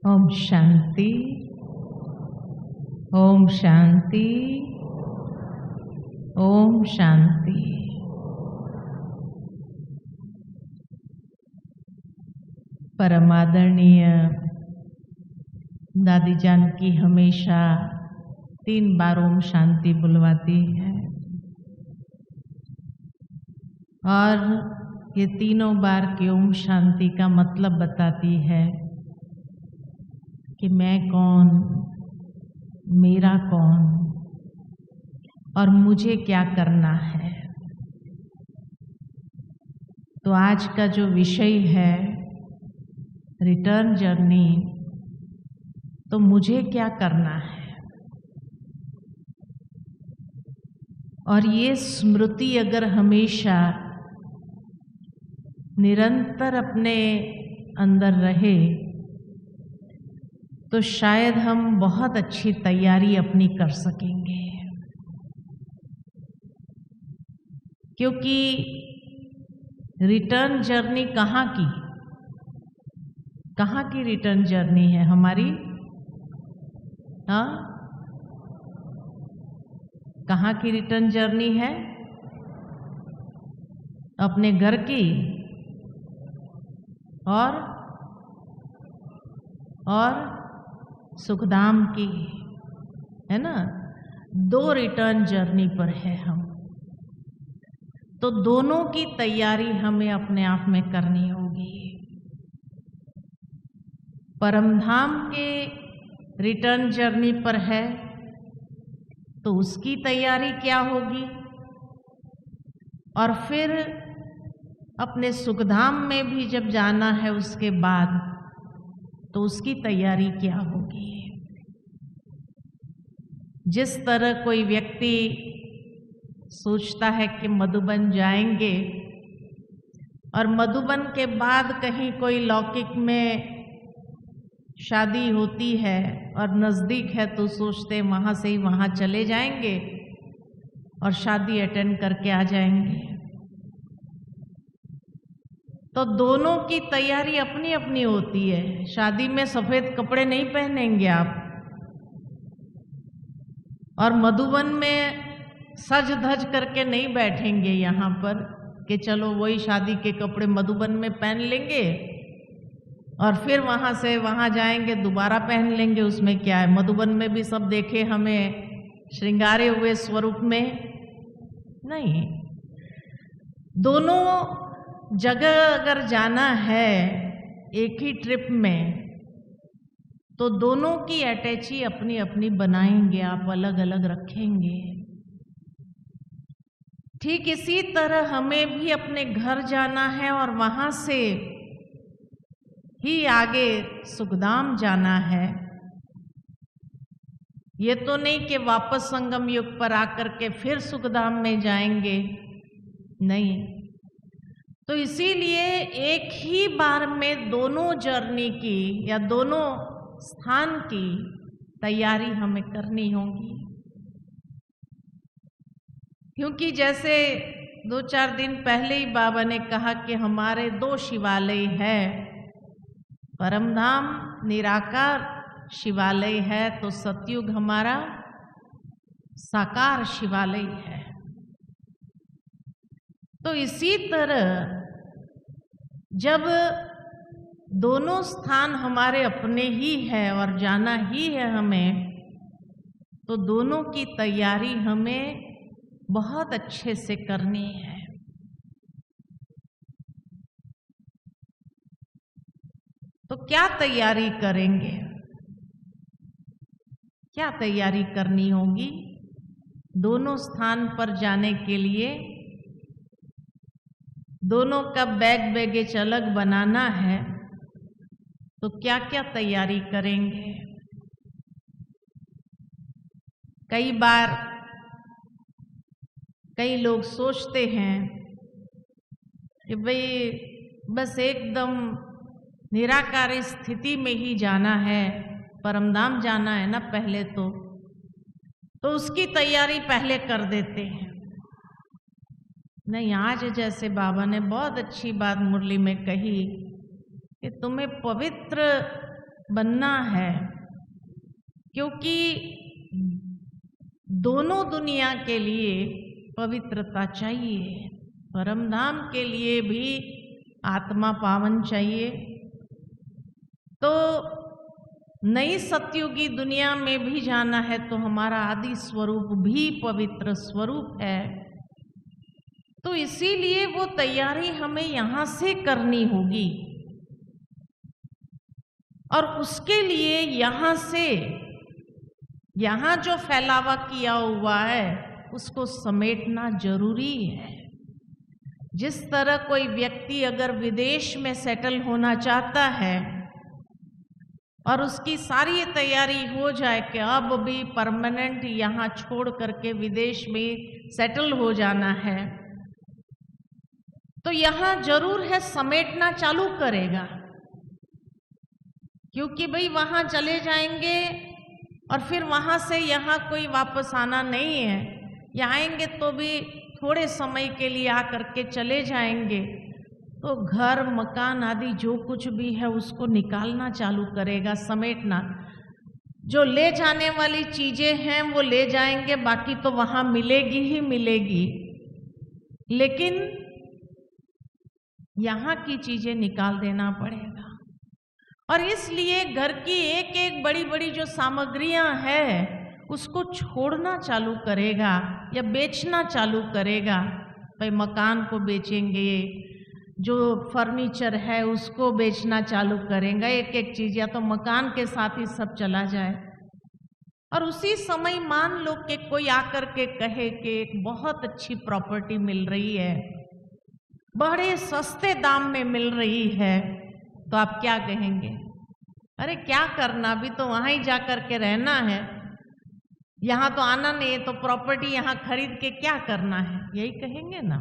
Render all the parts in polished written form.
ओम शांति, ओम शांति, ओम शांति। परम आदरणीय दादी जानकी हमेशा 3 बार ओम शांति बुलवाती है और ये तीनों बार की ओम शांति का मतलब बताती है कि मैं कौन, मेरा कौन और मुझे क्या करना है। तो आज का जो विषय है रिटर्न जर्नी, तो मुझे क्या करना है। और ये स्मृति अगर हमेशा निरंतर अपने अंदर रहे तो शायद हम बहुत अच्छी तैयारी अपनी कर सकेंगे। क्योंकि रिटर्न जर्नी कहाँ की रिटर्न जर्नी है हमारी? हाँ, कहाँ की रिटर्न जर्नी है? अपने घर की और सुखधाम की, है ना। 2 रिटर्न जर्नी पर है हम। तो दोनों की तैयारी हमें अपने आप में करनी होगी। परमधाम के रिटर्न जर्नी पर है तो उसकी तैयारी क्या होगी, और फिर अपने सुखधाम में भी जब जाना है उसके बाद तो उसकी तैयारी क्या होगी। जिस तरह कोई व्यक्ति सोचता है कि मधुबन जाएंगे और मधुबन के बाद कहीं कोई लौकिक में शादी होती है और नज़दीक है तो सोचते वहाँ से ही वहाँ चले जाएंगे और शादी अटेंड करके आ जाएंगे। तो दोनों की तैयारी अपनी अपनी होती है। शादी में सफ़ेद कपड़े नहीं पहनेंगे आप, और मधुबन में सज धज करके नहीं बैठेंगे यहाँ पर कि चलो वही शादी के कपड़े मधुबन में पहन लेंगे और फिर वहाँ से वहाँ जाएंगे दोबारा पहन लेंगे। उसमें क्या है, मधुबन में भी सब देखे हमें श्रृंगारे हुए स्वरूप में नहीं। दोनों जगह अगर जाना है एक ही ट्रिप में तो दोनों की अटैची अपनी अपनी बनाएंगे, आप अलग अलग रखेंगे। ठीक इसी तरह हमें भी अपने घर जाना है और वहां से ही आगे सुखधाम जाना है। ये तो नहीं कि वापस संगम युग पर आकर के फिर सुखधाम में जाएंगे, नहीं। तो इसीलिए एक ही बार में दोनों जर्नी की या दोनों स्थान की तैयारी हमें करनी होगी। क्योंकि जैसे 2-4 दिन पहले ही बाबा ने कहा कि हमारे 2 शिवालय है, परमधाम निराकार शिवालय है तो सतयुग हमारा साकार शिवालय है। तो इसी तरह जब दोनों स्थान हमारे अपने ही है और जाना ही है हमें, तो दोनों की तैयारी हमें बहुत अच्छे से करनी है। तो क्या तैयारी करेंगे, क्या तैयारी करनी होगी दोनों स्थान पर जाने के लिए? दोनों का बैगेज अलग बनाना है तो क्या क्या तैयारी करेंगे? कई बार कई लोग सोचते हैं कि भाई बस एकदम निराकार स्थिति में ही जाना है, परमधाम जाना है ना पहले, तो उसकी तैयारी पहले कर देते हैं। नहीं, आज जैसे बाबा ने बहुत अच्छी बात मुरली में कही कि तुम्हें पवित्र बनना है, क्योंकि दोनों दुनिया के लिए पवित्रता चाहिए। परम धाम के लिए भी आत्मा पावन चाहिए। तो नई सतयुगी दुनिया में भी जाना है तो हमारा आदि स्वरूप भी पवित्र स्वरूप है। तो इसीलिए वो तैयारी हमें यहाँ से करनी होगी, और उसके लिए यहाँ से, यहाँ जो फैलावा किया हुआ है उसको समेटना जरूरी है। जिस तरह कोई व्यक्ति अगर विदेश में सेटल होना चाहता है और उसकी सारी तैयारी हो जाए कि अब भी परमानेंट यहाँ छोड़ करके विदेश में सेटल हो जाना है, तो यहाँ जरूर है समेटना चालू करेगा। क्योंकि भाई वहाँ चले जाएंगे और फिर वहाँ से यहाँ कोई वापस आना नहीं है, या आएंगे तो भी थोड़े समय के लिए आकर के चले जाएंगे। तो घर मकान आदि जो कुछ भी है उसको निकालना चालू करेगा, समेटना। जो ले जाने वाली चीजें हैं वो ले जाएंगे, बाकी तो वहाँ मिलेगी ही मिलेगी, लेकिन यहाँ की चीजें निकाल देना पड़ेगा। और इसलिए घर की एक एक बड़ी बड़ी जो सामग्रियां हैं उसको छोड़ना चालू करेगा या बेचना चालू करेगा। भाई मकान को बेचेंगे, जो फर्नीचर है उसको बेचना चालू करेंगे, एक एक चीज, या तो मकान के साथ ही सब चला जाए। और उसी समय मान लो कि कोई आकर के कहे कि एक बहुत अच्छी प्रॉपर्टी मिल रही है, बड़े सस्ते दाम में मिल रही है, तो आप क्या कहेंगे? अरे क्या करना, अभी तो वहां ही जाकर के रहना है, यहाँ तो आना नहीं है, तो प्रॉपर्टी यहाँ खरीद के क्या करना है, यही कहेंगे ना।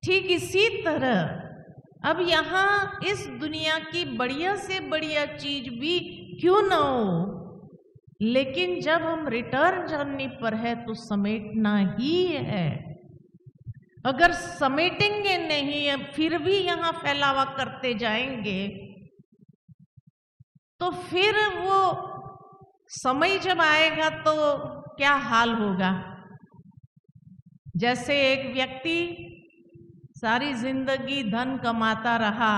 ठीक इसी तरह अब यहाँ इस दुनिया की बढ़िया से बढ़िया चीज भी क्यों न हो, लेकिन जब हम रिटर्न जर्नी पर है तो समेटना ही है। अगर समेटेंगे नहीं, फिर भी यहाँ फैलावा करते जाएंगे, तो फिर वो समय जब आएगा तो क्या हाल होगा। जैसे एक व्यक्ति सारी जिंदगी धन कमाता रहा,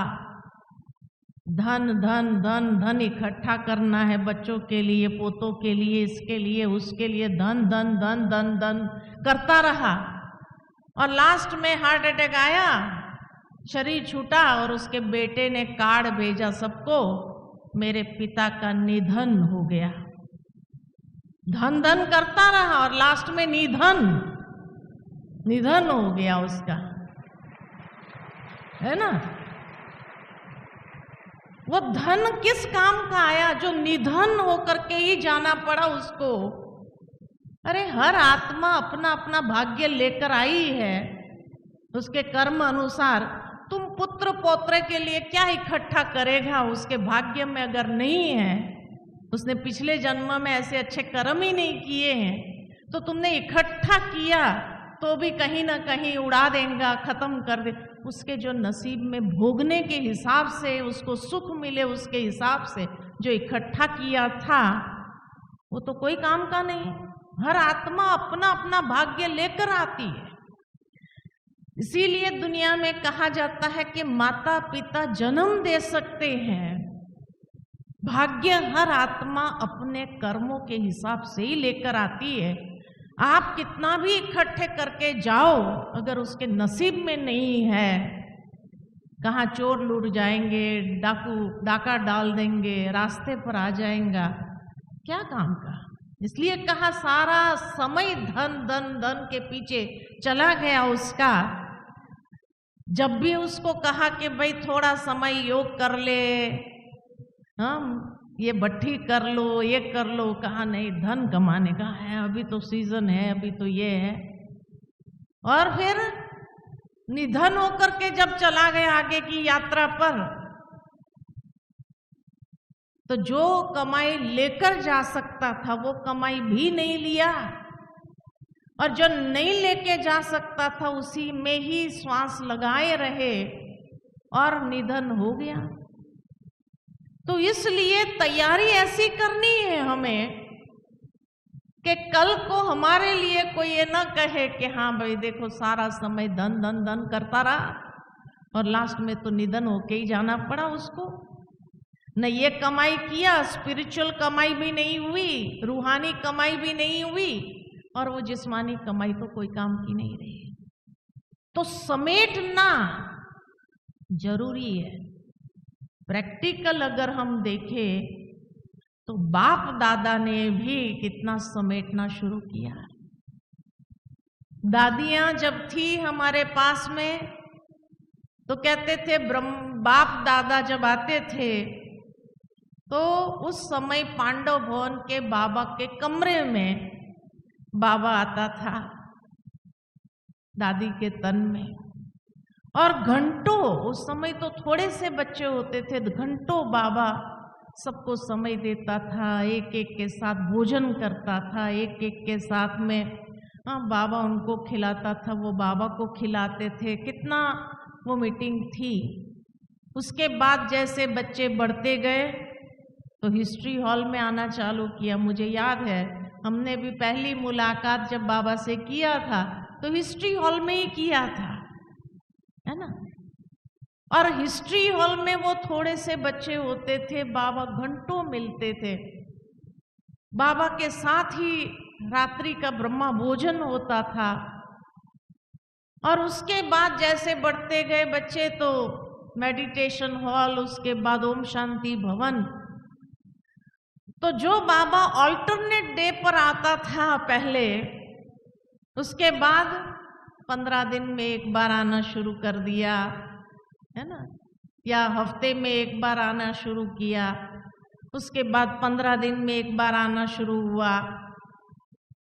धन धन धन धन इकट्ठा करना है, बच्चों के लिए, पोतों के लिए, इसके लिए उसके लिए, धन धन धन धन धन करता रहा, और लास्ट में हार्ट अटैक आया, शरीर छूटा, और उसके बेटे ने कार्ड भेजा सबको, मेरे पिता का निधन हो गया। धन धन करता रहा और लास्ट में निधन हो गया उसका, है ना। वो धन किस काम का आया जो निधन होकर के ही जाना पड़ा उसको। अरे हर आत्मा अपना अपना भाग्य लेकर आई है, उसके कर्म अनुसार। तुम पुत्र पौत्रे के लिए क्या इकट्ठा करेगा, उसके भाग्य में अगर नहीं है, उसने पिछले जन्म में ऐसे अच्छे कर्म ही नहीं किए हैं, तो तुमने इकट्ठा किया तो भी कहीं ना कहीं उड़ा देगा, खत्म कर दे। उसके जो नसीब में भोगने के हिसाब से, उसको सुख मिले उसके हिसाब से जो इकट्ठा किया था, वो तो कोई काम का नहीं। हर आत्मा अपना अपना भाग्य लेकर आती है। इसीलिए दुनिया में कहा जाता है कि माता पिता जन्म दे सकते हैं, भाग्य हर आत्मा अपने कर्मों के हिसाब से ही लेकर आती है। आप कितना भी इकट्ठे करके जाओ, अगर उसके नसीब में नहीं है, कहाँ चोर लूट जाएंगे, डाका डाल देंगे, रास्ते पर आ जाएगा, क्या काम का। इसलिए कहा सारा समय धन धन धन के पीछे चला गया उसका। जब भी उसको कहा कि भाई थोड़ा समय योग कर ले, हम ये भट्ठी कर लो, ये कर लो, कहा नहीं, धन कमाने का है, अभी तो सीजन है, अभी तो ये है। और फिर निधन होकर के जब चला गया आगे की यात्रा पर, तो जो कमाई लेकर जा सकता था वो कमाई भी नहीं लिया, और जो नहीं लेके जा सकता था उसी में ही श्वास लगाए रहे और निधन हो गया। तो इसलिए तैयारी ऐसी करनी है हमें कि कल को हमारे लिए कोई ये ना कहे कि हाँ भाई देखो सारा समय धन धन धन करता रहा और लास्ट में तो निधन होके ही जाना पड़ा उसको। न ये कमाई किया, स्पिरिचुअल कमाई भी नहीं हुई, रूहानी कमाई भी नहीं हुई, और वो जिस्मानी कमाई तो कोई काम की नहीं रही। तो समेटना जरूरी है। प्रैक्टिकल अगर हम देखें तो बाप दादा ने भी कितना समेटना शुरू किया। दादियां जब थी हमारे पास में तो कहते थे बाप दादा जब आते थे तो उस समय पांडव भवन के बाबा के कमरे में बाबा आता था दादी के तन में, और घंटों, उस समय तो थोड़े से बच्चे होते थे, घंटों बाबा सबको समय देता था, एक एक के साथ भोजन करता था, एक एक के साथ में बाबा उनको खिलाता था, वो बाबा को खिलाते थे। कितना वो मीटिंग थी। उसके बाद जैसे बच्चे बढ़ते गए तो हिस्ट्री हॉल में आना चालू किया। मुझे याद है हमने भी पहली मुलाकात जब बाबा से किया था तो हिस्ट्री हॉल में ही किया था, है ना। और हिस्ट्री हॉल में वो थोड़े से बच्चे होते थे, बाबा घंटों मिलते थे, बाबा के साथ ही रात्रि का ब्रह्मा भोजन होता था। और उसके बाद जैसे बढ़ते गए बच्चे तो मेडिटेशन हॉल, उसके बाद ओम शांति भवन। तो जो बाबा ऑल्टरनेट डे पर आता था पहले, उसके बाद 15 दिन में एक बार आना शुरू कर दिया, है ना, या हफ्ते में एक बार आना शुरू किया। उसके बाद 15 दिन में एक बार आना शुरू हुआ।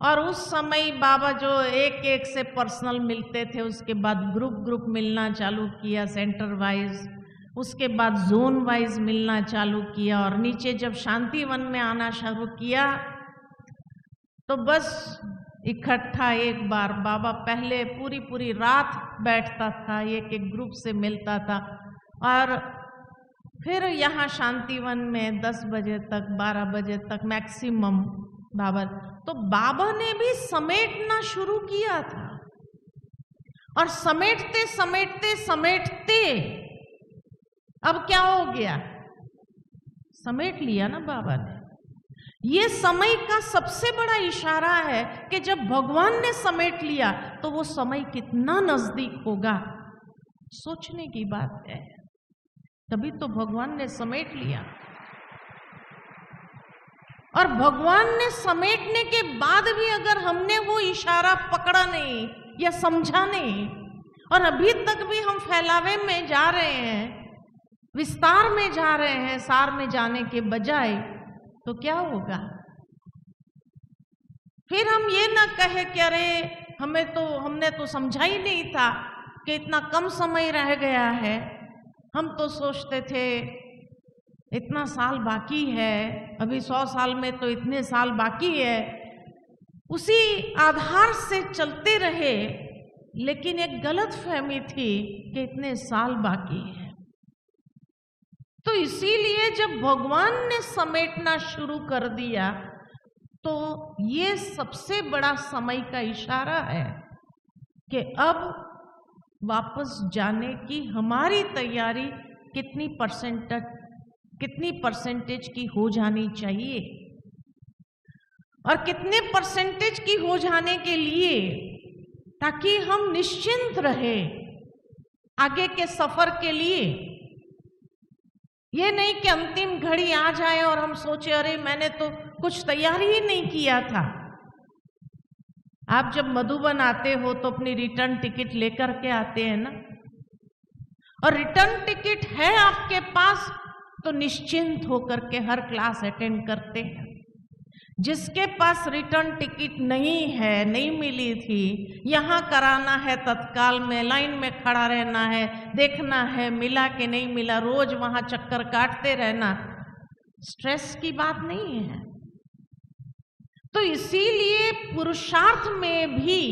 और उस समय बाबा जो एक एक से पर्सनल मिलते थे, उसके बाद ग्रुप मिलना चालू किया सेंटर वाइज, उसके बाद जोन वाइज मिलना चालू किया। और नीचे जब शांतिवन में आना शुरू किया तो बस इकट्ठा एक बार बाबा पहले पूरी रात बैठता था, एक एक ग्रुप से मिलता था, और फिर यहाँ शांतिवन में 10 बजे तक 12 बजे तक मैक्सिमम बाबा। तो बाबा ने भी समेटना शुरू किया था, और समेटते समेटते समेटते अब क्या हो गया, समेट लिया ना बाबा ने। ये समय का सबसे बड़ा इशारा है कि जब भगवान ने समेट लिया तो वो समय कितना नजदीक होगा, सोचने की बात है। तभी तो भगवान ने समेट लिया। और भगवान ने समेटने के बाद भी अगर हमने वो इशारा पकड़ा नहीं या समझा नहीं, और अभी तक भी हम फैलावे में जा रहे हैं, विस्तार में जा रहे हैं, सार में जाने के बजाय, तो क्या होगा। फिर हम ये ना कहे कि अरे हमने तो समझा ही नहीं था कि इतना कम समय रह गया है, हम तो सोचते थे इतना साल बाकी है, अभी 100 साल में तो इतने साल बाकी है। उसी आधार से चलते रहे, लेकिन एक गलत फहमी थी कि इतने साल बाकी है। तो इसीलिए जब भगवान ने समेटना शुरू कर दिया तो ये सबसे बड़ा समय का इशारा है कि अब वापस जाने की हमारी तैयारी कितनी परसेंटेज की हो जानी चाहिए, और कितने परसेंटेज की हो जाने के लिए, ताकि हम निश्चिंत रहे आगे के सफर के लिए। ये नहीं कि अंतिम घड़ी आ जाए और हम सोचे अरे मैंने तो कुछ तैयारी ही नहीं किया था। आप जब मधुबन आते हो तो अपनी रिटर्न टिकट लेकर के आते हैं ना, और रिटर्न टिकट है आपके पास तो निश्चिंत होकर के हर क्लास अटेंड करते हैं। जिसके पास रिटर्न टिकट नहीं है, नहीं मिली थी, यहाँ कराना है तत्काल में, लाइन में खड़ा रहना है, देखना है मिला कि नहीं मिला, रोज वहाँ चक्कर काटते रहना, स्ट्रेस की बात नहीं है। तो इसीलिए पुरुषार्थ में भी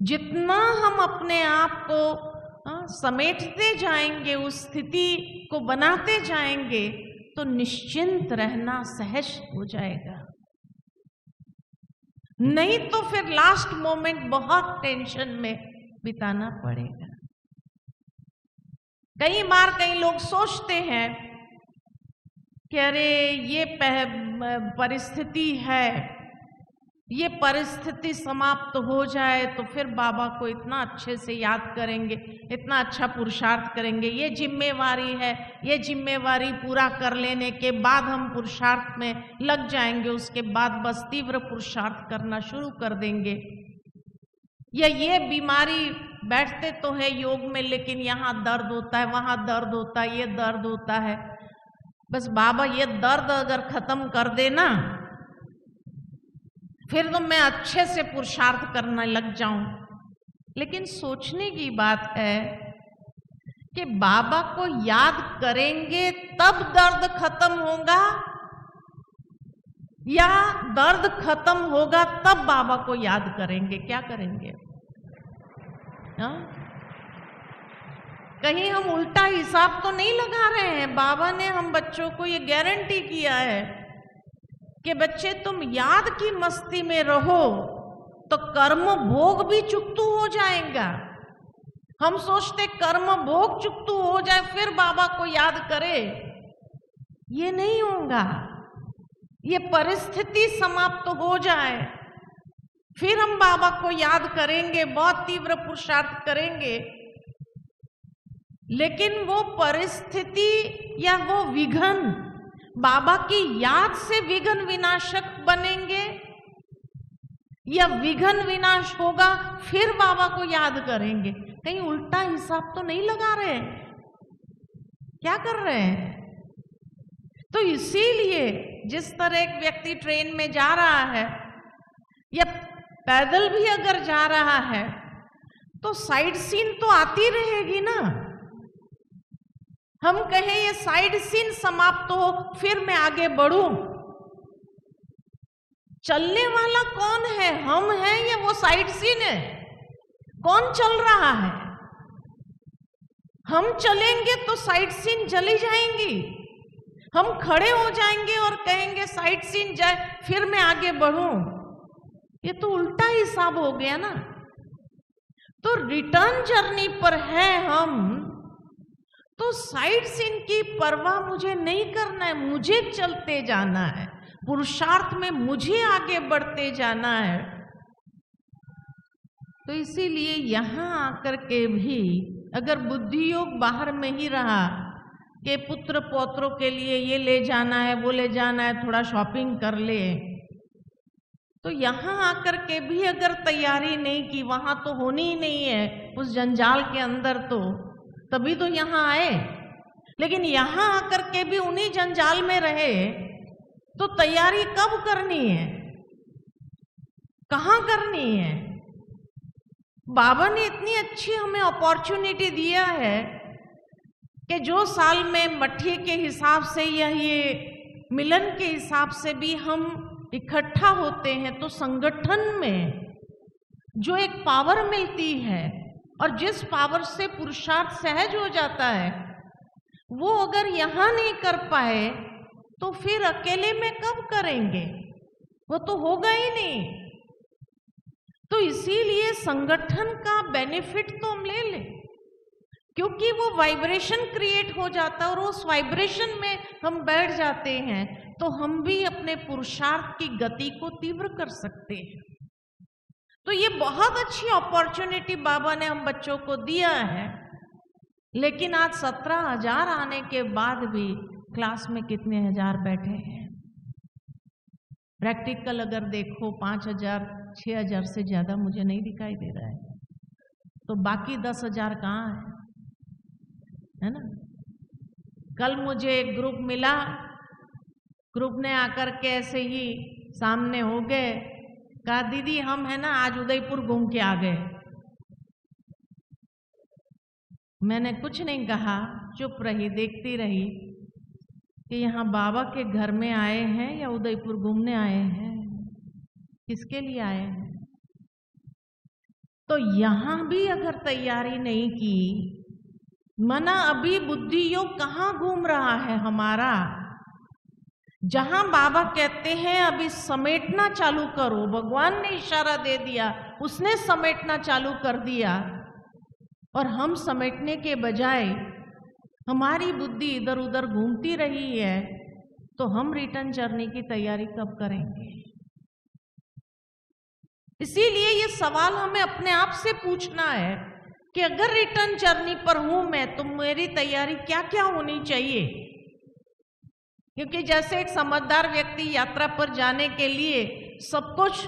जितना हम अपने आप को समेटते जाएंगे, उस स्थिति को बनाते जाएंगे, तो निश्चिंत रहना सहज हो जाएगा। नहीं तो फिर लास्ट मोमेंट बहुत टेंशन में बिताना पड़ेगा। कई बार कई लोग सोचते हैं कि अरे ये परिस्थिति है, ये परिस्थिति समाप्त हो जाए तो फिर बाबा को इतना अच्छे से याद करेंगे, इतना अच्छा पुरुषार्थ करेंगे, ये जिम्मेवारी है, ये जिम्मेवारी पूरा कर लेने के बाद हम पुरुषार्थ में लग जाएंगे, उसके बाद बस तीव्र पुरुषार्थ करना शुरू कर देंगे। या ये बीमारी बैठते तो है योग में, लेकिन यहाँ दर्द होता है, वहाँ दर्द होता है, ये दर्द होता है, बस बाबा ये दर्द अगर खत्म कर देना फिर तो मैं अच्छे से पुरुषार्थ करने लग जाऊं। लेकिन सोचने की बात है कि बाबा को याद करेंगे तब दर्द खत्म होगा या दर्द खत्म होगा तब बाबा को याद करेंगे? क्या करेंगे? हाँ? कहीं हम उल्टा हिसाब तो नहीं लगा रहे हैं? बाबा ने हम बच्चों को ये गारंटी किया है कि बच्चे तुम याद की मस्ती में रहो तो कर्म भोग भी चुकतू हो जाएगा। हम सोचते कर्म भोग चुकतू हो जाए फिर बाबा को याद करे, ये नहीं होगा। ये परिस्थिति समाप्त हो जाए फिर हम बाबा को याद करेंगे, बहुत तीव्र पुरुषार्थ करेंगे, लेकिन वो परिस्थिति या वो विघ्न बाबा की याद से विघ्न विनाशक बनेंगे या विघ्न विनाश होगा फिर बाबा को याद करेंगे? कहीं उल्टा हिसाब तो नहीं लगा रहे हैं? क्या कर रहे हैं? तो इसीलिए जिस तरह एक व्यक्ति ट्रेन में जा रहा है या पैदल भी अगर जा रहा है तो साइड सीन तो आती रहेगी ना। हम कहें ये साइड सीन समाप्त हो फिर मैं आगे बढ़ूं, चलने वाला कौन है? हम हैं या वो साइड सीन है? कौन चल रहा है? हम चलेंगे तो साइड सीन चली जाएंगी, हम खड़े हो जाएंगे और कहेंगे साइड सीन जाए फिर मैं आगे बढ़ूं। ये तो उल्टा हिसाब हो गया ना। तो रिटर्न जर्नी पर है हम, तो साइड सीन की परवाह मुझे नहीं करना है, मुझे चलते जाना है, पुरुषार्थ में मुझे आगे बढ़ते जाना है। तो इसीलिए यहां आकर के भी अगर बुद्धि योग बाहर में ही रहा कि पुत्र पौत्रों के लिए ये ले जाना है, वो ले जाना है, थोड़ा शॉपिंग कर ले, तो यहां आकर के भी अगर तैयारी नहीं की, वहां तो होनी ही नहीं है उस जंजाल के अंदर, तो तभी तो यहां आए। लेकिन यहां आकर के भी उन्हीं जंजाल में रहे तो तैयारी कब करनी है, कहां करनी है? बाबा ने इतनी अच्छी हमें अपॉर्चुनिटी दिया है कि जो साल में मट्ठी के हिसाब से या ये मिलन के हिसाब से भी हम इकट्ठा होते हैं, तो संगठन में जो एक पावर मिलती है और जिस पावर से पुरुषार्थ सहज हो जाता है, वो अगर यहाँ नहीं कर पाए तो फिर अकेले में कब करेंगे? वो तो होगा ही नहीं। तो इसीलिए संगठन का बेनिफिट तो हम ले लें, क्योंकि वो वाइब्रेशन क्रिएट हो जाता है और उस वाइब्रेशन में हम बैठ जाते हैं तो हम भी अपने पुरुषार्थ की गति को तीव्र कर सकते हैं। तो ये बहुत अच्छी अपॉर्चुनिटी बाबा ने हम बच्चों को दिया है। लेकिन आज 17,000 आने के बाद भी क्लास में कितने हजार बैठे हैं? प्रैक्टिकल अगर देखो 5,000 6,000 से ज्यादा मुझे नहीं दिखाई दे रहा है। तो बाकी 10,000 कहाँ है ना? कल मुझे एक ग्रुप मिला, ग्रुप ने आकर के ऐसे ही सामने हो गए, कहा दीदी हम है ना आज उदयपुर घूम के आ गए। मैंने कुछ नहीं कहा, चुप रही, देखती रही कि यहाँ बाबा के घर में आए हैं या उदयपुर घूमने आए हैं, किसके लिए आए हैं? तो यहाँ भी अगर तैयारी नहीं की, मना अभी बुद्धि योग कहाँ घूम रहा है हमारा, जहां बाबा कहते हैं अभी समेटना चालू करो, भगवान ने इशारा दे दिया, उसने समेटना चालू कर दिया, और हम समेटने के बजाय हमारी बुद्धि इधर उधर घूमती रही है, तो हम रिटर्न जर्नी की तैयारी कब करेंगे? इसीलिए ये सवाल हमें अपने आप से पूछना है कि अगर रिटर्न जर्नी पर हूं मैं, तो मेरी तैयारी क्या क्या होनी चाहिए। क्योंकि जैसे एक समझदार व्यक्ति यात्रा पर जाने के लिए सब कुछ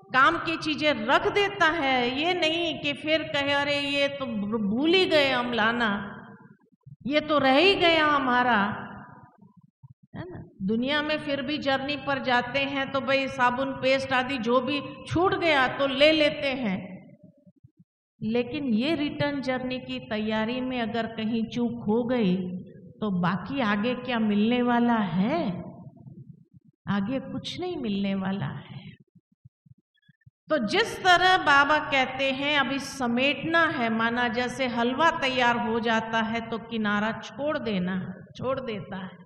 काम की चीजें रख देता है, ये नहीं कि फिर कहे अरे ये तो भूल ही गए हम लाना, ये तो रह ही गया हमारा, है ना। दुनिया में फिर भी जर्नी पर जाते हैं तो भाई साबुन पेस्ट आदि जो भी छूट गया तो ले लेते हैं, लेकिन ये रिटर्न जर्नी की तैयारी में अगर कहीं चूक हो गई तो बाकी आगे क्या मिलने वाला है? आगे कुछ नहीं मिलने वाला है। तो जिस तरह बाबा कहते हैं अभी समेटना है, माना जैसे हलवा तैयार हो जाता है तो किनारा छोड़ देता है,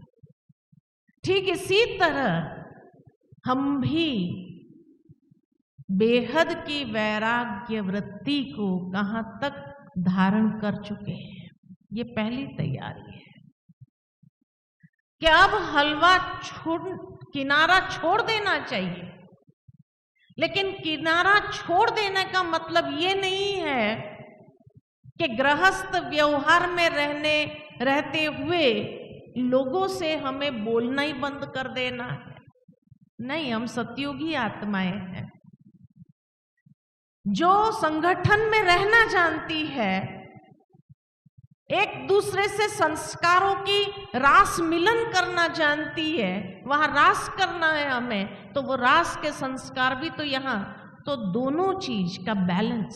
ठीक इसी तरह हम भी बेहद की वैराग्य वृत्ति को कहां तक धारण कर चुके हैं। ये पहली तैयारी है कि अब हलवा किनारा छोड़ देना चाहिए। लेकिन किनारा छोड़ देने का मतलब ये नहीं है कि गृहस्थ व्यवहार में रहते हुए लोगों से हमें बोलना ही बंद कर देना है। नहीं, हम सतयुगी आत्माएं हैं जो संगठन में रहना जानती है, एक दूसरे से संस्कारों की रास मिलन करना जानती है। वहां रास करना है हमें, तो वो रास के संस्कार भी तो यहाँ, तो दोनों चीज का बैलेंस,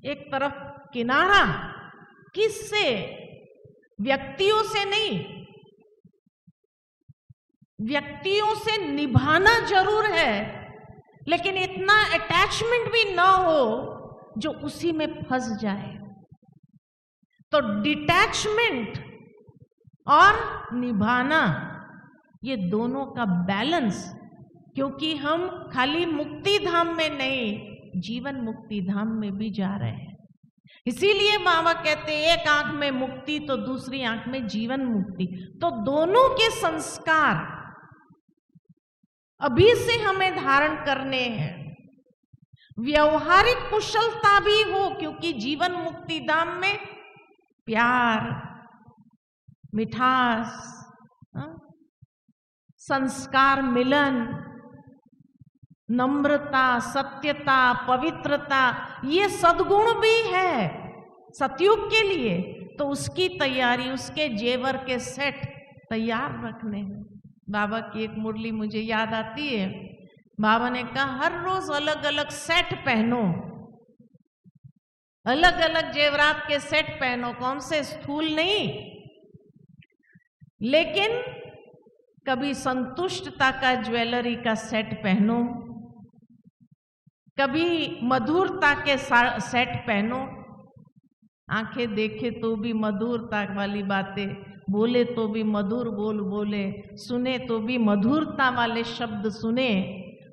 एक तरफ किनारा, किससे? व्यक्तियों से नहीं, व्यक्तियों से निभाना जरूर है, लेकिन इतना अटैचमेंट भी ना हो जो उसी में फंस जाए। तो डिटैचमेंट और निभाना, ये दोनों का बैलेंस, क्योंकि हम खाली मुक्ति धाम में नहीं, जीवन मुक्ति धाम में भी जा रहे हैं। इसीलिए बाबा कहते हैं एक आंख में मुक्ति तो दूसरी आंख में जीवन मुक्ति। तो दोनों के संस्कार अभी से हमें धारण करने हैं। व्यवहारिक कुशलता भी हो, क्योंकि जीवन मुक्ति धाम में प्यार, मिठास, संस्कार मिलन, नम्रता, सत्यता, पवित्रता, ये सद्गुण भी है सतयुग के लिए। तो उसकी तैयारी, उसके जेवर के सेट तैयार रखने हैं। बाबा की एक मुरली मुझे याद आती है। बाबा ने कहा हर रोज अलग अलग सेट पहनो, अलग अलग जेवरात के सेट पहनो, कौन से स्थूल नहीं, लेकिन कभी संतुष्टता का ज्वेलरी का सेट पहनो, कभी मधुरता के सेट पहनो। आंखें देखे तो भी मधुरता वाली बातें बोले, तो भी मधुर बोले, सुने तो भी मधुरता वाले शब्द सुने।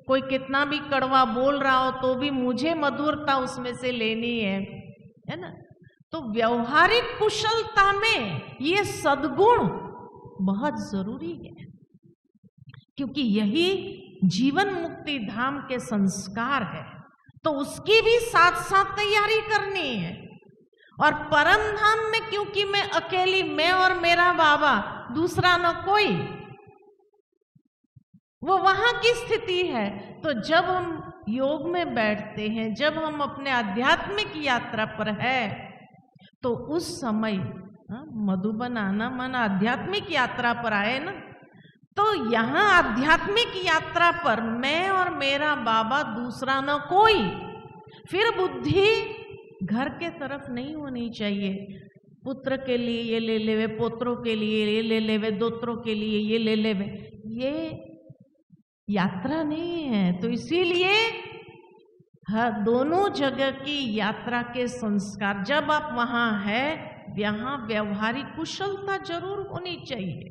कोई कितना भी कड़वा बोल रहा हो तो भी मुझे मधुरता उसमें से लेनी है ना। तो व्यवहारिक कुशलता में ये सद्गुण बहुत जरूरी है, क्योंकि यही जीवन मुक्ति धाम के संस्कार है। तो उसकी भी साथ साथ तैयारी करनी है। और परम धाम में क्योंकि मैं अकेली, मैं और मेरा बाबा, दूसरा न कोई, वो वहां की स्थिति है। तो जब हम योग में बैठते हैं, जब हम अपने आध्यात्मिक यात्रा पर है, तो उस समय मधुबन आना माना आध्यात्मिक यात्रा पर आए ना। तो यहाँ आध्यात्मिक यात्रा पर मैं और मेरा बाबा, दूसरा न कोई। फिर बुद्धि घर के तरफ नहीं होनी चाहिए। पुत्र के लिए ये ले लेवे, पोत्रों के लिए ये ले लेवे, दोत्रों के लिए ये ले लेवे, ये यात्रा नहीं है। तो इसीलिए हर दोनों जगह की यात्रा के संस्कार, जब आप वहां है, यहाँ व्यवहारिक कुशलता जरूर होनी चाहिए।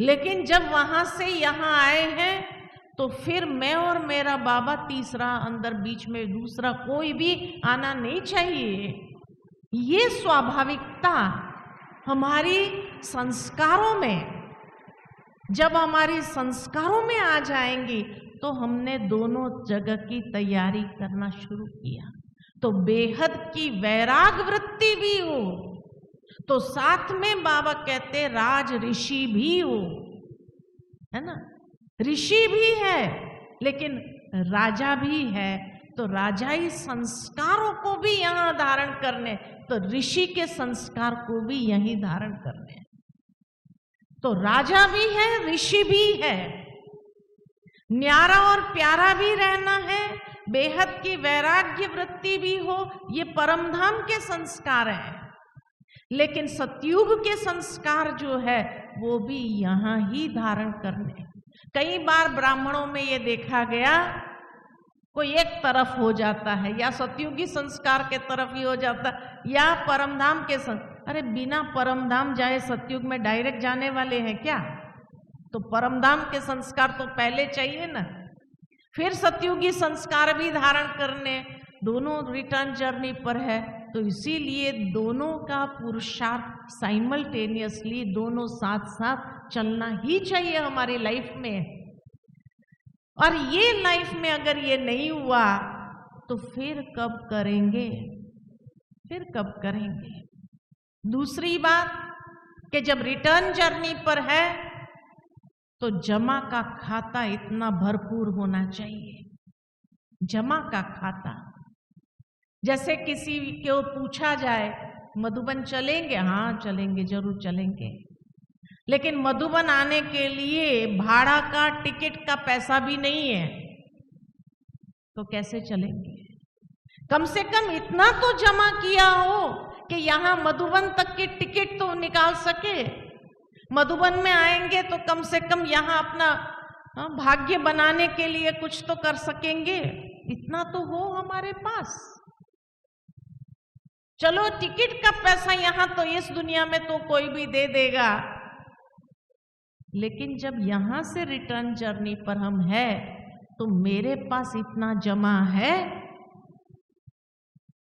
लेकिन जब वहां से यहां आए हैं तो फिर मैं और मेरा बाबा, तीसरा अंदर बीच में दूसरा कोई भी आना नहीं चाहिए। ये स्वाभाविकता हमारी संस्कारों में, जब हमारी संस्कारों में आ जाएंगी तो हमने दोनों जगह की तैयारी करना शुरू किया। तो बेहद की वैराग वृत्ति भी हो, तो साथ में बाबा कहते राज ऋषि भी हो, है ना। ऋषि भी है लेकिन राजा भी है, तो राजाई संस्कारों को भी यहां धारण करने, तो ऋषि के संस्कार को भी यही धारण करने। तो राजा भी है, ऋषि भी है, न्यारा और प्यारा भी रहना है, बेहद की वैराग्य वृत्ति भी हो, ये परमधाम के संस्कार हैं। लेकिन सतयुग के संस्कार जो है वो भी यहां ही धारण करने। कई बार ब्राह्मणों में ये देखा गया, कोई एक तरफ हो जाता है, या सतयुगी संस्कार के तरफ ही हो जाता है या परमधाम के अरे बिना परमधाम जाए सतयुग में डायरेक्ट जाने वाले हैं क्या? तो परमधाम के संस्कार तो पहले चाहिए ना, फिर सतयुगी संस्कार भी धारण करने। दोनों रिटर्न जर्नी पर है, तो इसीलिए दोनों का पुरुषार्थ साइमल्टेनियसली, दोनों साथ साथ चलना ही चाहिए हमारी लाइफ में। और ये लाइफ में अगर ये नहीं हुआ तो फिर कब करेंगे, फिर कब करेंगे। दूसरी बात कि जब रिटर्न जर्नी पर है तो जमा का खाता इतना भरपूर होना चाहिए। जमा का खाता, जैसे किसी को पूछा जाए मधुबन चलेंगे, हाँ चलेंगे, जरूर चलेंगे, लेकिन मधुबन आने के लिए भाड़ा का, टिकट का पैसा भी नहीं है, तो कैसे चलेंगे? कम से कम इतना तो जमा किया हो कि यहां मधुबन तक की टिकट तो निकाल सके। मधुबन में आएंगे तो कम से कम यहां अपना भाग्य बनाने के लिए कुछ तो कर सकेंगे, इतना तो हो हमारे पास। चलो टिकट का पैसा यहां तो इस दुनिया में तो कोई भी दे देगा, लेकिन जब यहां से रिटर्न जर्नी पर हम है तो मेरे पास इतना जमा है।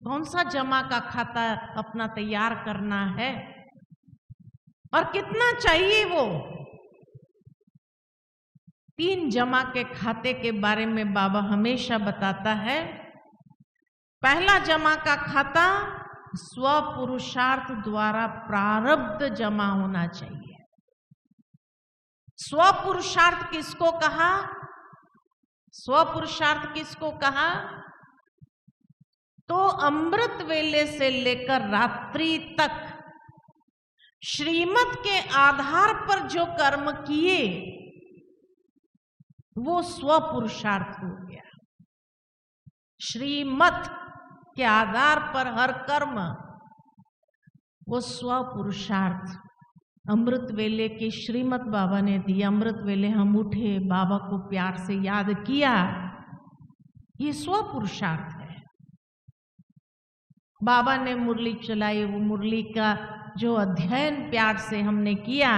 कौन सा जमा का खाता अपना तैयार करना है और कितना चाहिए वो? 3 जमा के खाते के बारे में बाबा हमेशा बताता है। पहला जमा का खाता स्व पुरुषार्थ द्वारा प्रारब्ध जमा होना चाहिए। स्व पुरुषार्थ किसको कहा? स्व पुरुषार्थ किसको कहा? तो अमृत वेले से लेकर रात्रि तक श्रीमत के आधार पर जो कर्म किए वो स्व पुरुषार्थ हो गया। श्रीमत के आधार पर हर कर्म वो स्व पुरुषार्थ। अमृत वेले की श्रीमत बाबा ने दी, अमृत वेले हम उठे, बाबा को प्यार से याद किया, ये स्व पुरुषार्थ है। बाबा ने मुरली चलाई, वो मुरली का जो अध्ययन प्यार से हमने किया,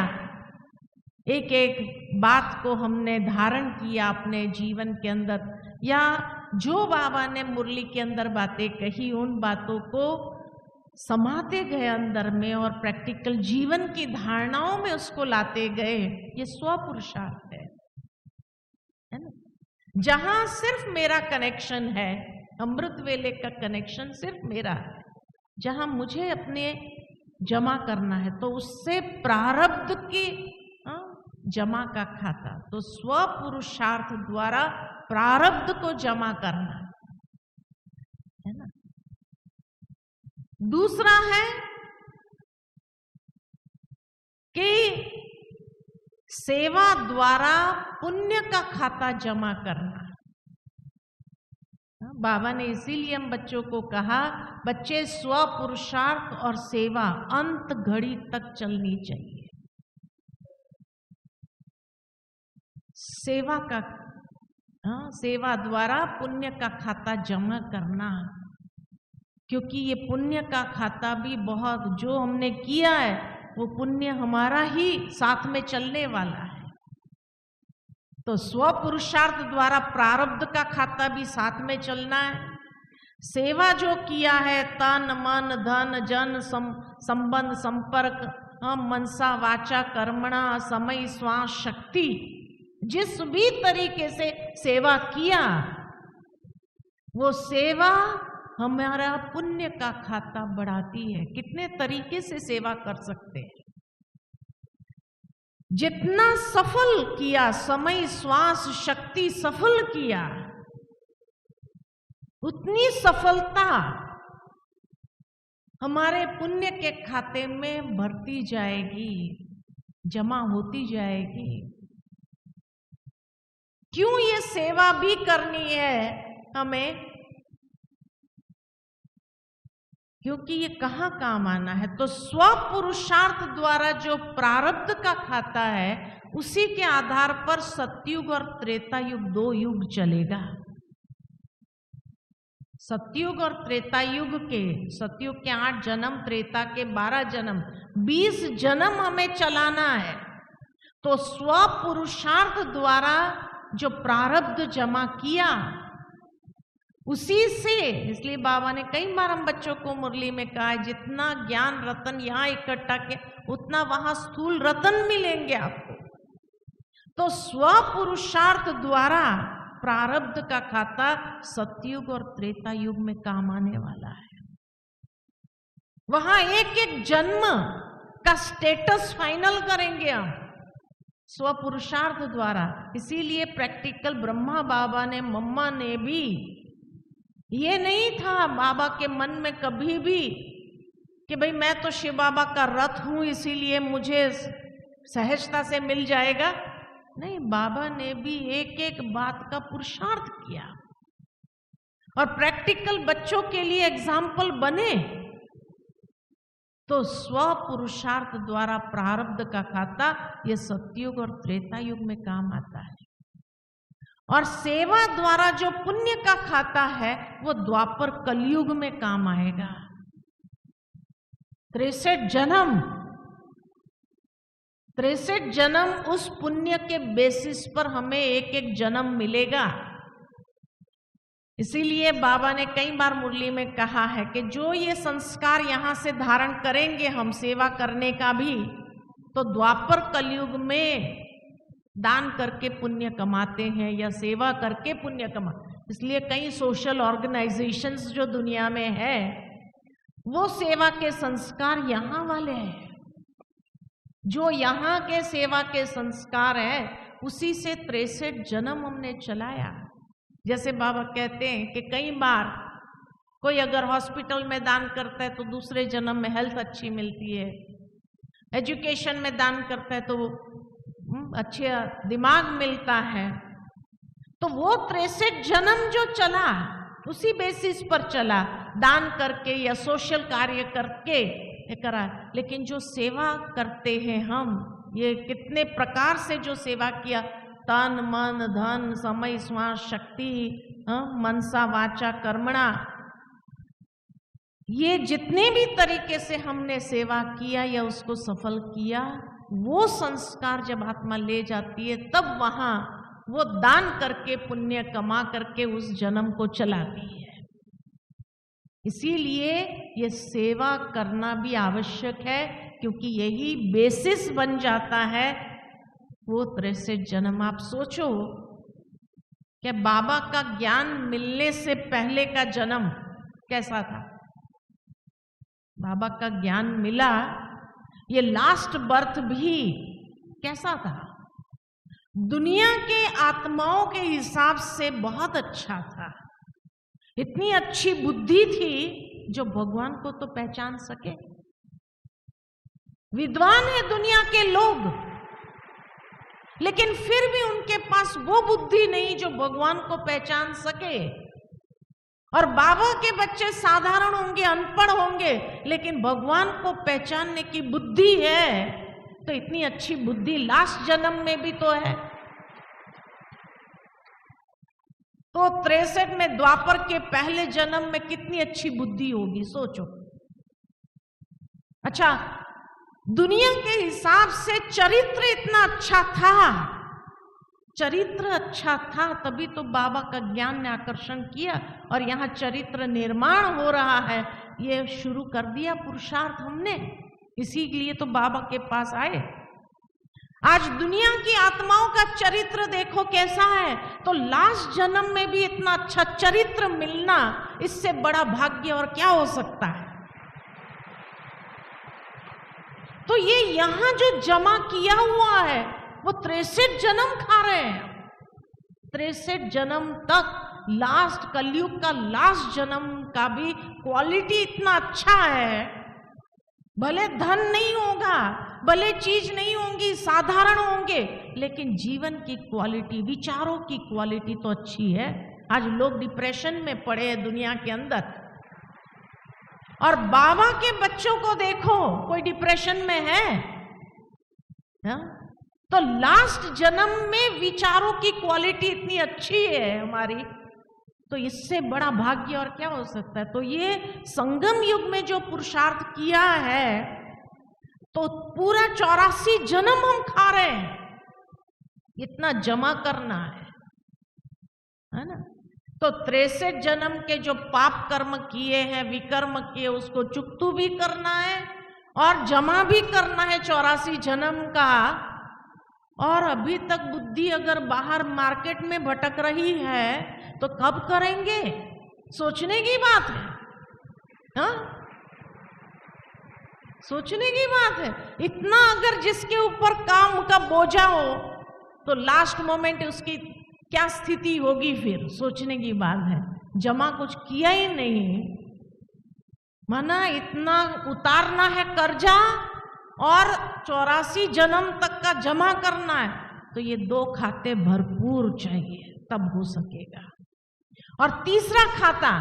एक एक बात को हमने धारण किया अपने जीवन के अंदर, या जो बाबा ने मुरली के अंदर बातें कही उन बातों को समाते गए अंदर में और प्रैक्टिकल जीवन की धारणाओं में उसको लाते गए, ये स्व पुरुषार्थ है ना। जहां सिर्फ मेरा कनेक्शन है, अमृत वेले का कनेक्शन सिर्फ मेरा है, जहां मुझे अपने जमा करना है तो उससे प्रारब्ध की जमा का खाता, तो स्व पुरुषार्थ द्वारा प्रारब्ध को जमा करना है ना। दूसरा है कि सेवा द्वारा पुण्य का खाता जमा करना। बाबा ने इसीलिए हम बच्चों को कहा, बच्चे स्व पुरुषार्थ और सेवा अंत घड़ी तक चलनी चाहिए। सेवा का सेवा द्वारा पुण्य का खाता जमा करना, क्योंकि ये पुण्य का खाता भी बहुत, जो हमने किया है वो पुण्य हमारा ही साथ में चलने वाला है। तो स्वपुरुषार्थ द्वारा प्रारब्ध का खाता भी साथ में चलना है। सेवा जो किया है, तन मन धन जन संबंध संपर्क, मनसा वाचा कर्मणा समय श्वास शक्ति, जिस भी तरीके से सेवा किया, वो सेवा हमारा पुण्य का खाता बढ़ाती है। कितने तरीके से सेवा कर सकते हैं। जितना सफल किया, समय श्वास शक्ति सफल किया, उतनी सफलता हमारे पुण्य के खाते में भरती जाएगी, जमा होती जाएगी। क्यों ये सेवा भी करनी है हमें? क्योंकि ये कहाँ काम आना है। तो स्वपुरुषार्थ द्वारा जो प्रारब्ध का खाता है, उसी के आधार पर सतयुग और त्रेता युग, 2 युग चलेगा। सतयुग और त्रेता युग के, सतयुग के 8 जन्म, त्रेता के 12 जन्म, 20 जन्म हमें चलाना है। तो स्वपुरुषार्थ द्वारा जो प्रारब्ध जमा किया, उसी से, इसलिए बाबा ने कई बार हम बच्चों को मुरली में कहा है, जितना ज्ञान रतन यहाँ इकट्ठा किया, उतना वहां स्थूल रतन मिलेंगे आपको। तो स्वपुरुषार्थ द्वारा प्रारब्ध का खाता सतयुग और त्रेता युग में काम आने वाला है। वहां एक एक जन्म का स्टेटस फाइनल करेंगे हम स्वपुरुषार्थ द्वारा। इसीलिए प्रैक्टिकल ब्रह्मा बाबा ने, मम्मा ने भी, ये नहीं था बाबा के मन में कभी भी कि भाई मैं तो शिव बाबा का रथ हूं इसीलिए मुझे सहजता से मिल जाएगा। नहीं, बाबा ने भी एक एक बात का पुरुषार्थ किया और प्रैक्टिकल बच्चों के लिए एग्जाम्पल बने। तो स्वपुरुषार्थ द्वारा प्रारब्ध का खाता ये सतयुग और त्रेता युग में काम आता है, और सेवा द्वारा जो पुण्य का खाता है वो द्वापर कलयुग में काम आएगा। 63 जन्म, 63 जन्म उस पुण्य के बेसिस पर हमें एक एक जन्म मिलेगा। इसीलिए बाबा ने कई बार मुरली में कहा है कि जो ये संस्कार यहां से धारण करेंगे हम सेवा करने का भी, तो द्वापर कलयुग में दान करके पुण्य कमाते हैं या सेवा करके पुण्य कमाते हैं। इसलिए कई सोशल ऑर्गेनाइजेशंस जो दुनिया में है, वो सेवा के संस्कार यहाँ वाले हैं। जो यहाँ के सेवा के संस्कार हैं, उसी से 63 जन्म हमने चलाया। जैसे बाबा कहते हैं कि कई बार कोई अगर हॉस्पिटल में दान करता है तो दूसरे जन्म में हेल्थ अच्छी मिलती है, एजुकेशन में दान करता है तो अच्छा दिमाग मिलता है। तो वो 63 जन्म जो चला, उसी बेसिस पर चला, दान करके या सोशल कार्य करके ये करा। लेकिन जो सेवा करते हैं हम, ये कितने प्रकार से जो सेवा किया, तन मन धन समय श्वास शक्ति, मनसा वाचा कर्मणा, ये जितने भी तरीके से हमने सेवा किया या उसको सफल किया, वो संस्कार जब आत्मा ले जाती है तब वहां वो दान करके पुण्य कमा करके उस जन्म को चलाती है। इसीलिए ये सेवा करना भी आवश्यक है, क्योंकि यही बेसिस बन जाता है वो 63 जन्म। आप सोचो कि बाबा का ज्ञान मिलने से पहले का जन्म कैसा था। बाबा का ज्ञान मिला, ये लास्ट बर्थ भी कैसा था। दुनिया के आत्माओं के हिसाब से बहुत अच्छा था। इतनी अच्छी बुद्धि थी जो भगवान को तो पहचान सके। विद्वान है दुनिया के लोग, लेकिन फिर भी उनके पास वो बुद्धि नहीं जो भगवान को पहचान सके। और बाबा के बच्चे साधारण होंगे, अनपढ़ होंगे, लेकिन भगवान को पहचानने की बुद्धि है। तो इतनी अच्छी बुद्धि लास्ट जन्म में भी तो है। तो 63 में द्वापर के पहले जन्म में कितनी अच्छी बुद्धि होगी, सोचो। अच्छा, दुनिया के हिसाब से चरित्र इतना अच्छा था चरित्र अच्छा था तभी तो बाबा का ज्ञान ने आकर्षण किया और यहाँ चरित्र निर्माण हो रहा है। ये शुरू कर दिया पुरुषार्थ हमने, इसीलिए तो बाबा के पास आए। आज दुनिया की आत्माओं का चरित्र देखो कैसा है, तो लास्ट जन्म में भी इतना अच्छा चरित्र मिलना, इससे बड़ा भाग्य और क्या हो सकता है। तो ये यहां जो जमा किया हुआ है वो 63 जन्म खा रहे हैं। 63 जन्म तक लास्ट कलयुग का लास्ट जन्म का भी क्वालिटी इतना अच्छा है। भले धन नहीं होगा, भले चीज नहीं होंगी, साधारण होंगे, लेकिन जीवन की क्वालिटी, विचारों की क्वालिटी तो अच्छी है। आज लोग डिप्रेशन में पड़े हैं दुनिया के अंदर, और बाबा के बच्चों को देखो कोई डिप्रेशन में है हा? तो लास्ट जन्म में विचारों की क्वालिटी इतनी अच्छी है हमारी, तो इससे बड़ा भाग्य और क्या हो सकता है। तो ये संगम युग में जो पुरुषार्थ किया है, तो पूरा 84 जन्म हम खा रहे हैं, इतना जमा करना है ना। तो 63 जन्म के जो पाप कर्म किए हैं, विकर्म किए, उसको चुकतू भी करना है और जमा भी करना है 84 जन्म का। और अभी तक बुद्धि अगर बाहर मार्केट में भटक रही है तो कब करेंगे, सोचने की बात है हा? सोचने की बात है। इतना अगर जिसके ऊपर काम का बोझा हो तो लास्ट मोमेंट उसकी क्या स्थिति होगी, फिर सोचने की बात है। जमा कुछ किया ही नहीं, माना इतना उतारना है कर्जा और 84 जन्म तक का जमा करना है, तो ये 2 खाते भरपूर चाहिए तब हो सकेगा। और तीसरा खाता,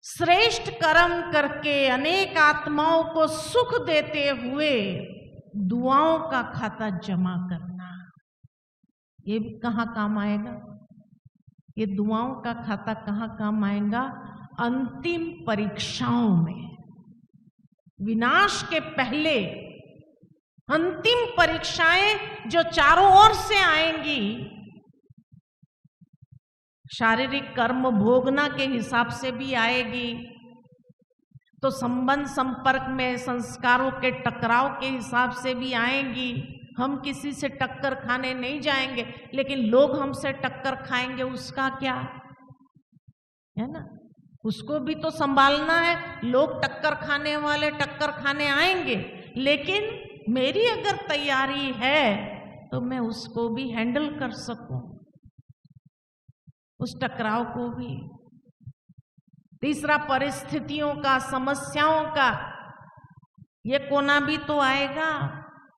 श्रेष्ठ कर्म करके अनेक आत्माओं को सुख देते हुए दुआओं का खाता जमा करना। ये भी कहाँ काम आएगा, ये दुआओं का खाता कहाँ काम आएगा, अंतिम परीक्षाओं में, विनाश के पहले अंतिम परीक्षाएं जो चारों ओर से आएंगी। शारीरिक कर्म भोगना के हिसाब से भी आएगी, तो संबंध संपर्क में संस्कारों के टकराव के हिसाब से भी आएंगी। हम किसी से टक्कर खाने नहीं जाएंगे, लेकिन लोग हमसे टक्कर खाएंगे, उसका क्या है ना, उसको भी तो संभालना है। लोग टक्कर खाने वाले टक्कर खाने आएंगे, लेकिन मेरी अगर तैयारी है तो मैं उसको भी हैंडल कर सकूं, उस टकराव को भी। तीसरा, परिस्थितियों का, समस्याओं का ये कोना भी तो आएगा,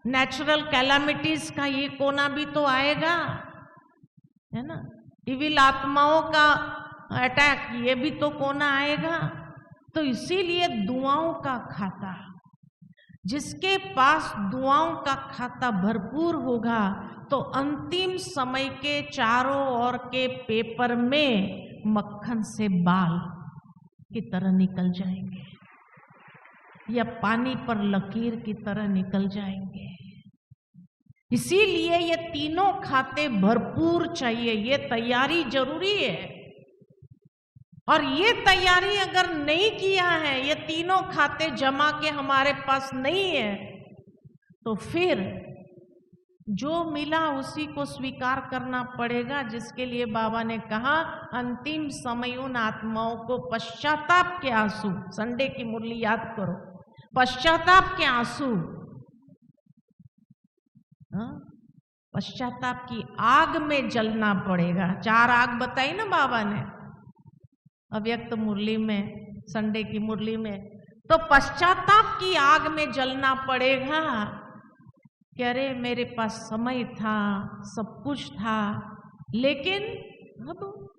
नेचुरल कैलामिटीज का ये कोना भी तो आएगा, है ना। इविल आत्माओं का अटैक, ये भी तो कोना आएगा। तो इसीलिए दुआओं का खाता, जिसके पास दुआओं का खाता भरपूर होगा तो अंतिम समय के चारों ओर के पेपर में मक्खन से बाल की तरह निकल जाएंगे, या पानी पर लकीर की तरह निकल जाएंगे। इसीलिए ये तीनों खाते भरपूर चाहिए, ये तैयारी जरूरी है। और ये तैयारी अगर नहीं किया है, ये तीनों खाते जमा के हमारे पास नहीं है, तो फिर जो मिला उसी को स्वीकार करना पड़ेगा। जिसके लिए बाबा ने कहा, अंतिम समय उन आत्माओं को पश्चाताप के आंसू, संडे की मुरली याद करो, पश्चाताप के आंसू, पश्चाताप की आग में जलना पड़ेगा। 4 आग बताई ना बाबा ने अव्यक्त मुरली में, संडे की मुरली में। तो पश्चाताप की आग में जलना पड़ेगा कि अरे मेरे पास समय था, सब कुछ था, लेकिन अब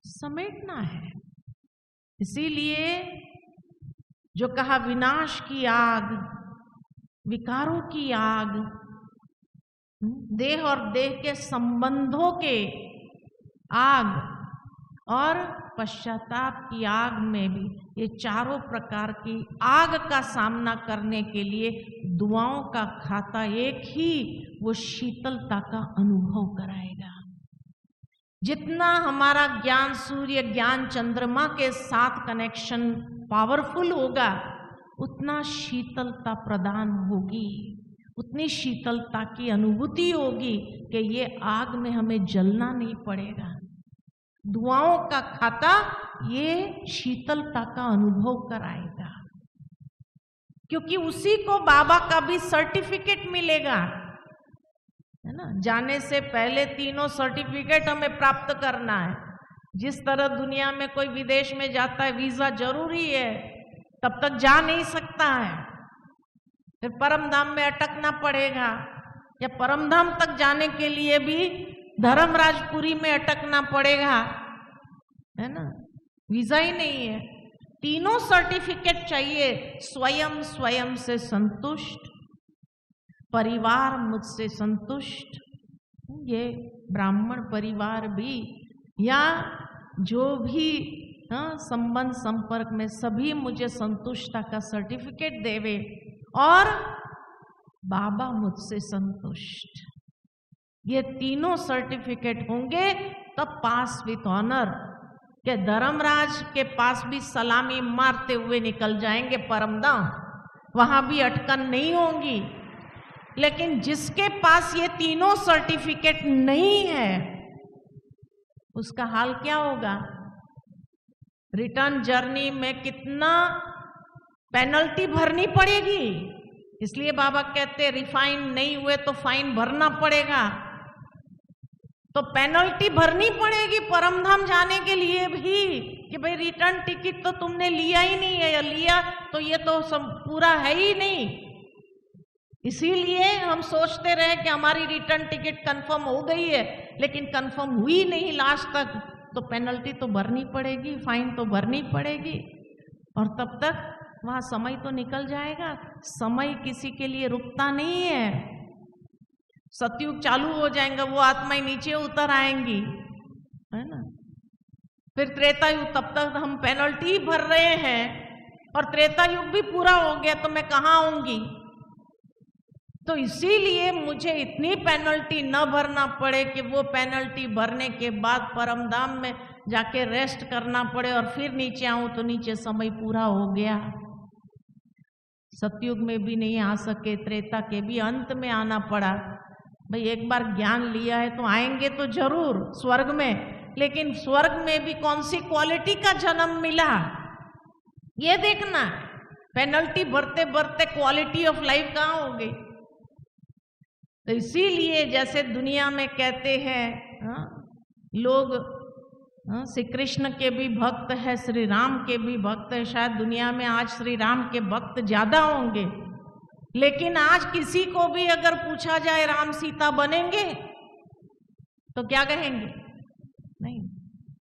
समेटना है। इसीलिए जो कहा, विनाश की आग, विकारों की आग, देह और देह के संबंधों के आग, और पश्चाताप की आग में भी, ये चारों प्रकार की आग का सामना करने के लिए दुआओं का खाता एक ही वो शीतलता का अनुभव कराएगा। जितना हमारा ज्ञान सूर्य ज्ञान चंद्रमा के साथ कनेक्शन पावरफुल होगा, उतना शीतलता प्रदान होगी, उतनी शीतलता की अनुभूति होगी कि ये आग में हमें जलना नहीं पड़ेगा। दुआओं का खाता ये शीतलता का अनुभव कराएगा, क्योंकि उसी को बाबा का भी सर्टिफिकेट मिलेगा, है ना। जाने से पहले तीनों सर्टिफिकेट हमें प्राप्त करना है। जिस तरह दुनिया में कोई विदेश में जाता है वीजा जरूरी है, तब तक जा नहीं सकता है, फिर परमधाम में अटकना पड़ेगा, या परमधाम तक जाने के लिए भी धर्मराजपुरी में अटकना पड़ेगा, है ना। वीजा ही नहीं है, तीनों सर्टिफिकेट चाहिए। स्वयं स्वयं से संतुष्ट, परिवार मुझसे संतुष्ट, ये ब्राह्मण परिवार भी या जो भी संबंध संपर्क में सभी मुझे संतुष्टता का सर्टिफिकेट देवे, और बाबा मुझसे संतुष्ट। ये तीनों सर्टिफिकेट होंगे तब पास विथ ऑनर के धर्मराज के पास भी सलामी मारते हुए निकल जाएंगे परमधाम, वहां भी अटकन नहीं होगी। लेकिन जिसके पास ये तीनों सर्टिफिकेट नहीं है, उसका हाल क्या होगा? रिटर्न जर्नी में कितना पेनल्टी भरनी पड़ेगी। इसलिए बाबा कहते रिफाइन नहीं हुए तो फाइन भरना पड़ेगा, तो पेनल्टी भरनी पड़ेगी परमधाम जाने के लिए भी, कि भाई रिटर्न टिकट तो तुमने लिया ही नहीं है, या लिया तो ये तो सब पूरा है ही नहीं। इसीलिए हम सोचते रहे कि हमारी रिटर्न टिकट कंफर्म हो गई है, लेकिन कंफर्म हुई नहीं लास्ट तक, तो पेनल्टी तो भरनी पड़ेगी, फाइन तो भरनी पड़ेगी, और तब तक वहां समय तो निकल जाएगा। समय किसी के लिए रुकता नहीं है। सतयुग चालू हो जाएगा, वो आत्माएं नीचे उतर आएंगी, है ना। फिर त्रेता युग, तब तक हम पेनल्टी भर रहे हैं, और त्रेता युग भी पूरा हो गया तो मैं कहाँ आऊंगी। तो इसीलिए मुझे इतनी पेनल्टी न भरना पड़े कि वो पेनल्टी भरने के बाद परमधाम में जाके रेस्ट करना पड़े और फिर नीचे आऊं तो नीचे समय पूरा हो गया। सतयुग में भी नहीं आ सके, त्रेता के भी अंत में आना पड़ा। भाई एक बार ज्ञान लिया है तो आएंगे तो जरूर स्वर्ग में, लेकिन स्वर्ग में भी कौन सी क्वालिटी का जन्म मिला ये देखना है। पेनल्टी भरते भरते क्वालिटी ऑफ लाइफ कहाँ हो गई। तो इसीलिए जैसे दुनिया में कहते हैं लोग श्री कृष्ण के भी भक्त है, श्री राम के भी भक्त है, शायद दुनिया में आज श्री राम के भक्त ज्यादा होंगे, लेकिन आज किसी को भी अगर पूछा जाए राम सीता बनेंगे तो क्या कहेंगे? नहीं,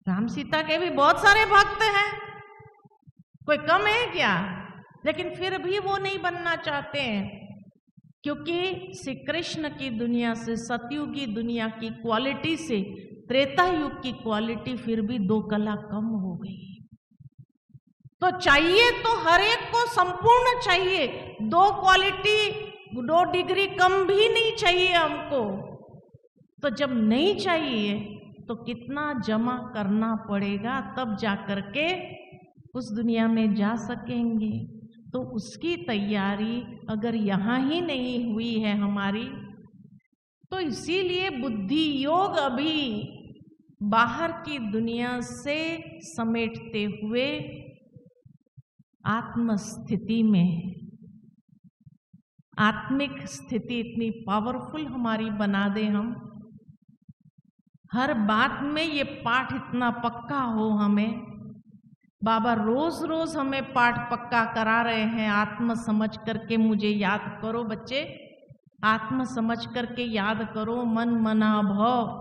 राम सीता के भी बहुत सारे भक्त हैं, कोई कम है क्या? लेकिन फिर भी वो नहीं बनना चाहते हैं, क्योंकि श्री कृष्ण की दुनिया से, सतयुगी दुनिया की क्वालिटी से त्रेता युग की क्वालिटी फिर भी 2 कला कम हो गई। तो चाहिए तो हर एक को संपूर्ण चाहिए, 2 क्वालिटी 2 डिग्री कम भी नहीं चाहिए हमको। तो जब नहीं चाहिए तो कितना जमा करना पड़ेगा, तब जाकर के उस दुनिया में जा सकेंगे। तो उसकी तैयारी अगर यहाँ ही नहीं हुई है हमारी, तो इसीलिए बुद्धि योग अभी बाहर की दुनिया से समेटते हुए आत्म स्थिति में, आत्मिक स्थिति इतनी पावरफुल हमारी बना दे, हम हर बात में ये पाठ इतना पक्का हो हमें। बाबा रोज रोज हमें पाठ पक्का करा रहे हैं। आत्म समझ करके मुझे याद करो बच्चे, आत्म समझ करके याद करो, मन मना भव।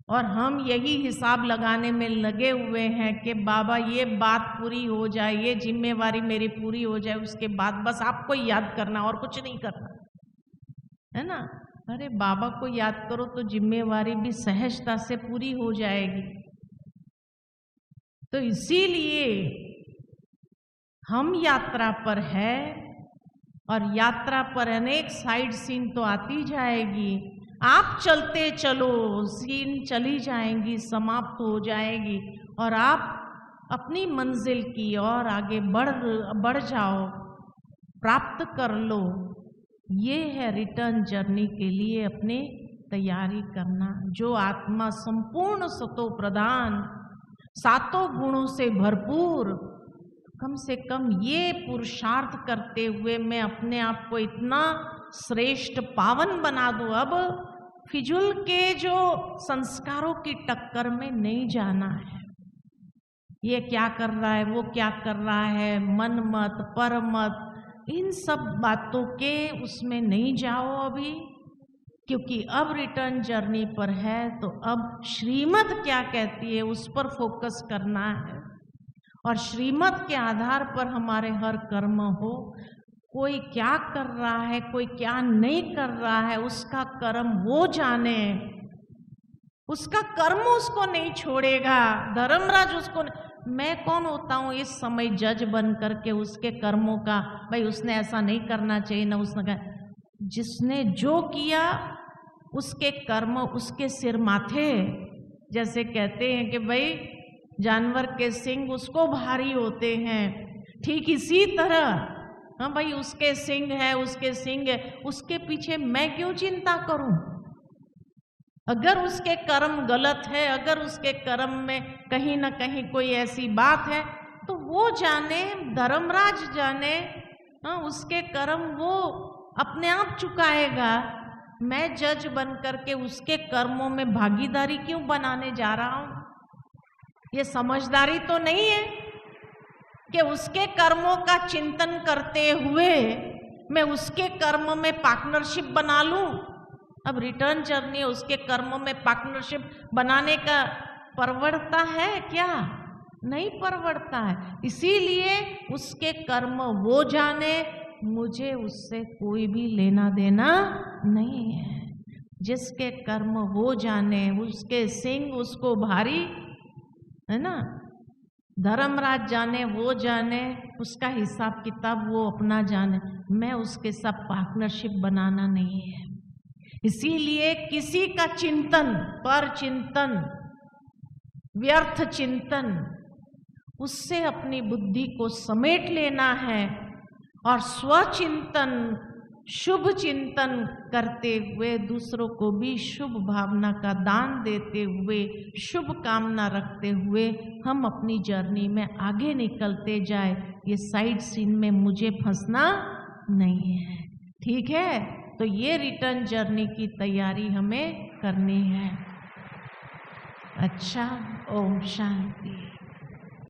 और हम यही हिसाब लगाने में लगे हुए हैं कि बाबा ये बात पूरी हो जाए, ये जिम्मेवारी मेरी पूरी हो जाए, उसके बाद बस आपको याद करना और कुछ नहीं करना, है ना। अरे बाबा को याद करो तो जिम्मेवारी भी सहजता से पूरी हो जाएगी। तो इसीलिए हम यात्रा पर है, और यात्रा पर अनेक साइड सीन तो आती जाएगी। आप चलते चलो, सीन चली जाएंगी, समाप्त हो जाएगी, और आप अपनी मंजिल की ओर आगे बढ़ जाओ, प्राप्त कर लो। ये है रिटर्न जर्नी के लिए अपने तैयारी करना। जो आत्मा संपूर्ण सतो प्रधान, सातों गुणों से भरपूर, कम से कम ये पुरुषार्थ करते हुए मैं अपने आप को इतना श्रेष्ठ पावन बना दूं, अब फिजूल के जो संस्कारों की टक्कर में नहीं जाना है। ये क्या कर रहा है, वो क्या कर रहा है, मन मत पर मत, इन सब बातों के उसमें नहीं जाओ अभी, क्योंकि अब रिटर्न जर्नी पर है। तो अब श्रीमत क्या कहती है उस पर फोकस करना है, और श्रीमत के आधार पर हमारे हर कर्म हो। कोई क्या कर रहा है, कोई क्या नहीं कर रहा है, उसका कर्म वो जाने, उसका कर्म उसको नहीं छोड़ेगा। धर्मराज उसको, मैं कौन होता हूँ इस समय जज बन करके उसके कर्मों का, भाई उसने ऐसा नहीं करना चाहिए ना, उसने कहा, जिसने जो किया उसके कर्म उसके सिर माथे। जैसे कहते हैं कि भाई जानवर के सींग उसको भारी होते हैं, ठीक इसी तरह, हाँ भाई उसके सींग है, उसके सींग है, उसके पीछे मैं क्यों चिंता करूं। अगर उसके कर्म गलत है, अगर उसके कर्म में कहीं ना कहीं कोई ऐसी बात है, तो वो जाने, धर्मराज जाने, हाँ उसके कर्म वो अपने आप चुकाएगा। मैं जज बन करके उसके कर्मों में भागीदारी क्यों बनाने जा रहा हूं। ये समझदारी तो नहीं है कि उसके कर्मों का चिंतन करते हुए मैं उसके कर्म में पार्टनरशिप बना लूं। अब रिटर्न जर्नी उसके कर्मों में पार्टनरशिप बनाने का परवड़ता है क्या? नहीं परवड़ता है। इसीलिए उसके कर्म वो जाने, मुझे उससे कोई भी लेना देना नहीं है। जिसके कर्म वो जाने, उसके सिंह उसको भारी, है ना। धर्मराज जाने, वो जाने, उसका हिसाब किताब वो अपना जाने, मैं उसके साथ पार्टनरशिप बनाना नहीं है। इसीलिए किसी का चिंतन, पर चिंतन, व्यर्थ चिंतन, उससे अपनी बुद्धि को समेट लेना है, और स्वचिंतन, शुभ चिंतन करते हुए दूसरों को भी शुभ भावना का दान देते हुए, शुभ कामना रखते हुए हम अपनी जर्नी में आगे निकलते जाए। ये साइड सीन में मुझे फंसना नहीं है, ठीक है। तो ये रिटर्न जर्नी की तैयारी हमें करनी है। अच्छा, ओम शांति।